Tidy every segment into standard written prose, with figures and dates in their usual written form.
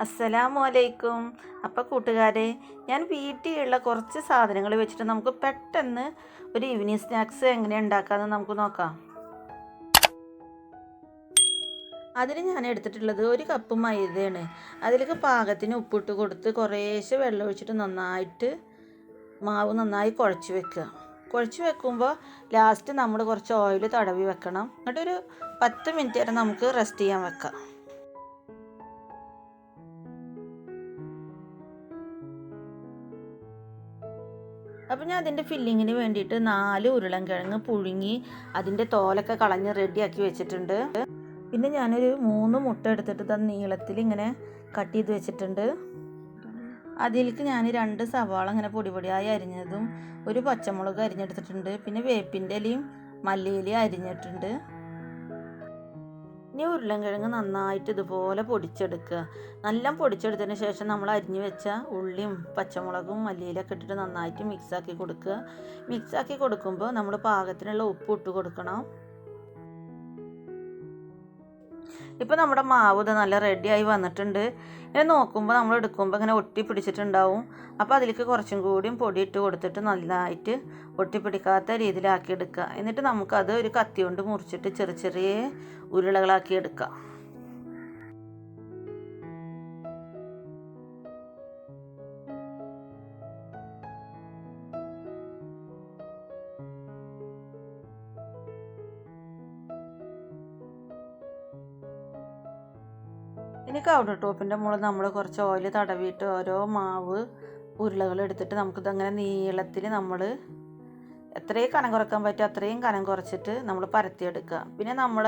അസ്സലാമു അലൈക്കും. അപ്പോൾ കൂട്ടുകാരെ, ഞാൻ വീട്ടിലുള്ള കുറച്ച് സാധനങ്ങൾ വെച്ചിട്ട് നമുക്ക് പെട്ടെന്ന് ഒരു ഈവനിങ് സ്നാക്സ് എങ്ങനെ ഉണ്ടാക്കാമെന്ന് നമുക്ക് നോക്കാം. അതിന് ഞാൻ എടുത്തിട്ടുള്ളത് 1 കപ്പ് മൈദയാണ്. അതിലേക്ക് പാകത്തിന് ഉപ്പിട്ട് കൊടുത്ത് കുറേശ്ശെ വെള്ളം ഒഴിച്ചിട്ട് മാവ് നന്നായി കുഴച്ച് വെക്കുക. കുഴച്ച് വെക്കുമ്പോൾ ലാസ്റ്റ് നമ്മൾ കുറച്ച് ഓയിൽ തടവി വെക്കണം. എന്നിട്ടൊരു 10 മിനിറ്റ് വരെ നമുക്ക് റെസ്റ്റ് ചെയ്യാൻ വെക്കാം. അപ്പോൾ ഞാൻ അതിൻ്റെ ഫില്ലിങ്ങിന് വേണ്ടിയിട്ട് 4 ഉരുളൻകിഴങ്ങ് പുഴുങ്ങി അതിൻ്റെ തോലൊക്കെ കളഞ്ഞ് റെഡിയാക്കി വെച്ചിട്ടുണ്ട്. പിന്നെ ഞാനൊരു 3 മുട്ട എടുത്തിട്ട് നീളത്തിൽ ഇങ്ങനെ കട്ട് ചെയ്ത് വെച്ചിട്ടുണ്ട്. അതിലേക്ക് ഞാൻ 2 സവാള ഇങ്ങനെ പൊടിയായി അരിഞ്ഞതും 1 പച്ചമുളക് അരിഞ്ഞെടുത്തിട്ടുണ്ട്. പിന്നെ വേപ്പിൻ്റെ ഇലയും മല്ലിയിലയും അരിഞ്ഞിട്ടുണ്ട്. ഇനി ഉരുളൻകിഴങ്ങ് നന്നായിട്ട് ഇതുപോലെ പൊടിച്ചെടുക്കുക. നല്ല പൊടിച്ചെടുത്തതിന് ശേഷം നമ്മൾ അരിഞ്ഞു വെച്ച ഉള്ളിയും പച്ചമുളകും മല്ലിയിലൊക്കെ ഇട്ടിട്ട് നന്നായിട്ട് മിക്സാക്കി കൊടുക്കുക. മിക്സാക്കി കൊടുക്കുമ്പോൾ നമ്മൾ പാകത്തിനുള്ള ഉപ്പ് ഇട്ട് കൊടുക്കണം. ഇപ്പോൾ നമ്മുടെ മാവ് ഇത് നല്ല റെഡിയായി വന്നിട്ടുണ്ട്. ഇങ്ങനെ നോക്കുമ്പോൾ നമ്മൾ എടുക്കുമ്പോൾ ഇങ്ങനെ ഒട്ടി പിടിച്ചിട്ടുണ്ടാവും. അപ്പോൾ അതിലേക്ക് കുറച്ചും കൂടിയും പൊടി ഇട്ട് കൊടുത്തിട്ട് നല്ലതായിട്ട് ഒട്ടിപ്പിടിക്കാത്ത രീതിയിലാക്കി എടുക്കുക. എന്നിട്ട് നമുക്കത് ഒരു കത്തി കൊണ്ട് മുറിച്ചിട്ട് ചെറിയ ഉരുളകളാക്കി എടുക്കാം. ഇനി കൗണ്ടർ ടോപ്പിൻ്റെ മുകളിൽ നമ്മൾ കുറച്ച് ഓയിൽ തടവിയിട്ട് ഓരോ മാവ് ഉരുളകൾ എടുത്തിട്ട് നമുക്കിതങ്ങനെ നീളത്തിൽ നമ്മൾ എത്രയും കനം കുറക്കാൻ പറ്റും അത്രയും കനം കുറച്ചിട്ട് നമ്മൾ പരത്തിയെടുക്കുക. പിന്നെ നമ്മൾ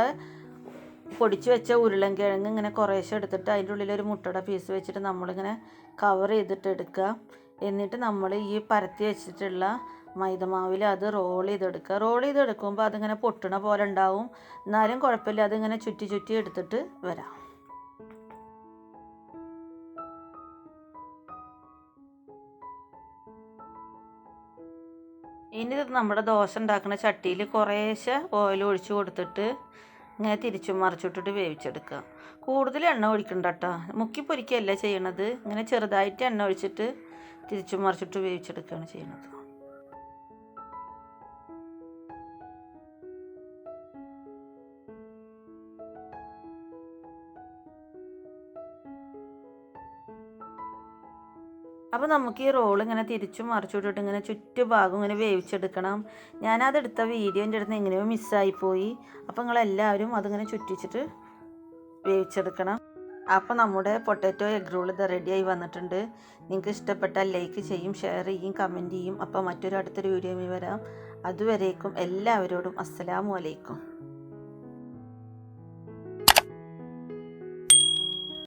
പൊടിച്ച് വെച്ച ഉരുളൻകിഴങ്ങ് ഇങ്ങനെ കുറേശ്ശെ എടുത്തിട്ട് അതിൻ്റെ ഉള്ളിലൊരു മുട്ടയുടെ പീസ് വെച്ചിട്ട് നമ്മളിങ്ങനെ കവർ ചെയ്തിട്ട് എടുക്കുക. എന്നിട്ട് നമ്മൾ ഈ പരത്തി വെച്ചിട്ടുള്ള മൈദമാവിൽ അത് റോൾ ചെയ്തെടുക്കുക. റോൾ ചെയ്തെടുക്കുമ്പോൾ അതിങ്ങനെ പൊട്ടണ പോലെ ഉണ്ടാവും. എന്നാലും കുഴപ്പമില്ല, അതിങ്ങനെ ചുറ്റി എടുത്തിട്ട് വരാം. ഇനി നമ്മുടെ ദോശ ഉണ്ടാക്കുന്ന ചട്ടിയിൽ കുറേശ്ശെ ഓയിൽ ഒഴിച്ച് കൊടുത്തിട്ട് ഇങ്ങനെ തിരിച്ചും മറിച്ചിട്ടിട്ട് വേവിച്ചെടുക്കുക. കൂടുതൽ എണ്ണ ഒഴിക്കണ്ട കേട്ടോ, മുക്കി പൊരിക്കുകയല്ല ചെയ്യണത്. ഇങ്ങനെ ചെറുതായിട്ട് എണ്ണ ഒഴിച്ചിട്ട് തിരിച്ചും മറിച്ചിട്ട് വേവിച്ചെടുക്കുകയാണ് ചെയ്യുന്നത്. അപ്പോൾ നമുക്ക് ഈ റോൾ ഇങ്ങനെ തിരിച്ചും മറിച്ചിട്ടിട്ട് ഇങ്ങനെ ചുറ്റുഭാഗം ഇങ്ങനെ വേവിച്ചെടുക്കണം. ഞാനതെടുത്ത വീഡിയോ എൻ്റെ അടുത്ത് എങ്ങനെയോ മിസ്സായിപ്പോയി. അപ്പോൾ നിങ്ങളെല്ലാവരും അതിങ്ങനെ ചുറ്റിച്ചിട്ട് വേവിച്ചെടുക്കണം. അപ്പോൾ നമ്മുടെ പൊട്ടാറ്റോ എഗ് റോൾ ഇത് റെഡിയായി വന്നിട്ടുണ്ട്. നിങ്ങൾക്ക് ഇഷ്ടപ്പെട്ടാൽ ലൈക്ക് ചെയ്യും, ഷെയർ ചെയ്യും, കമൻറ്റ് ചെയ്യും. അപ്പോൾ അടുത്തൊരു വീഡിയോയിൽ വരാം. അതുവരേക്കും എല്ലാവരോടും അസ്സലാമു അലൈക്കും.